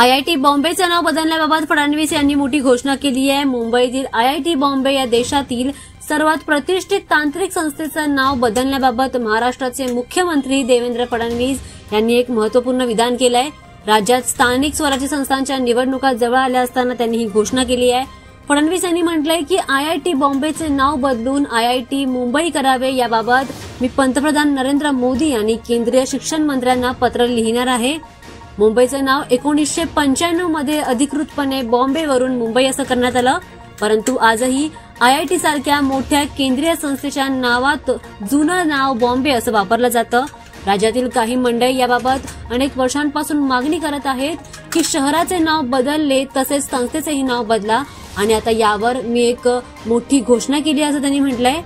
IIT बॉम्बेचे नाव बदलण्याबाबत फडणवीस यांनी मोठी घोषणा केली आहे। मुंबईतील आयआयटी बॉम्बे या देशातील सर्वात प्रतिष्ठित तांत्रिक संस्थेचं नाव बदलण्याबाबत महाराष्ट्राचे मुख्यमंत्री देवेंद्र फडणवीस यांनी एक महत्त्वपूर्ण विधान केलं आहे। राज्यात स्थानिक स्वराज्य संस्थांच्या निवडणुका जवळ आल्या असताना त्यांनी ही घोषणा केली आहे। फडणवीस यांनी म्हटलंय की आयआयटी बॉम्बेचे नाव बदलून आयआयटी मुंबई करावे, याबाबत मी पंतप्रधान नरेंद्र मोदी आणि केंद्रीय शिक्षण मंत्र्यांना पत्र लिहिणार आहे। मुंबईचं नाव 1995 मध्ये अधिकृतपणे बॉम्बेवरून मुंबई असं करण्यात आलं, परंतु आजही आयआयटी सारख्या मोठ्या केंद्रीय संस्थेच्या नावात जुनं नाव बॉम्बे असं वापरलं जातं। राज्यातील काही मंडळी याबाबत अनेक वर्षांपासून मागणी करत आहेत की शहराचे नाव बदलले तसेच संस्थेचेही नाव बदला, आणि आता यावर मी एक मोठी घोषणा केली असं त्यांनी म्हटलंय।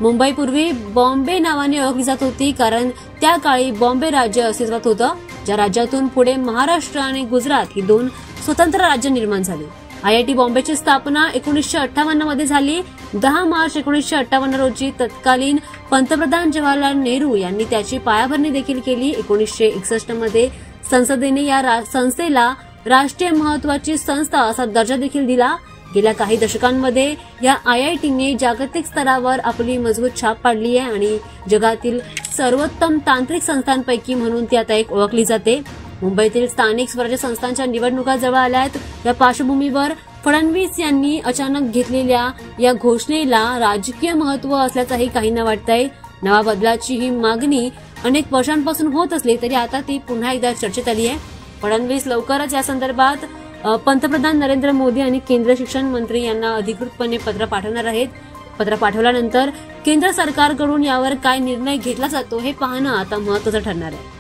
मुंबई पूर्वी बॉम्बे नावाने ओळखली जात होती, कारण त्या काळी बॉम्बे राज्य अस्तित्वात होतं, ज्या राज्यातून पुढे महाराष्ट्र आणि गुजरात ही दोन स्वतंत्र राज्य निर्माण झाली। आयआयटी बॉम्बेची स्थापना 1958 मध्ये झाली। 10 मार्च 1958 रोजी तत्कालीन पंतप्रधान जवाहरलाल नेहरू यांनी त्याची पायाभरणी देखील केली। 1961 मध्ये संसदेने या संस्थेला राष्ट्रीय महत्वाची संस्था असा दर्जा देखील दिला। गेल्या काही दशकांमध्ये या आयआयटीने जागतिक स्तरावर आपली मजबूत छाप पाडली आहे आणि जगातील सर्वोत्तम तांत्रिक संस्थांपैकी म्हणून ती आता एक ओळखली जाते। मुंबईतील स्थानिक स्वराज्य संस्थांच्या निवडणुका जवळ आल्या आहेत, या पार्श्वभूमीवर फडणवीस यांनी अचानक घेतलेल्या या घोषणेला राजकीय महत्त्व असल्याचंही काहींना वाटतंय। नावा बदलाची ही मागणी अनेक वर्षांपासून होत असली तरी आता ती पुन्हा एकदा चर्चेत आली आहे। फडणवीस लवकरच या संदर्भात पंतप्रधान नरेंद्र मोदी आणि केंद्रीय शिक्षण मंत्री यांना अधिकृतपणे पत्र पाठवणार आहेत। पत्र पाठवल्यानंतर केंद्र सरकारकडून यावर काय निर्णय घेतला जातो हे पाहणं आता महत्त्वाचं ठरणार आहे।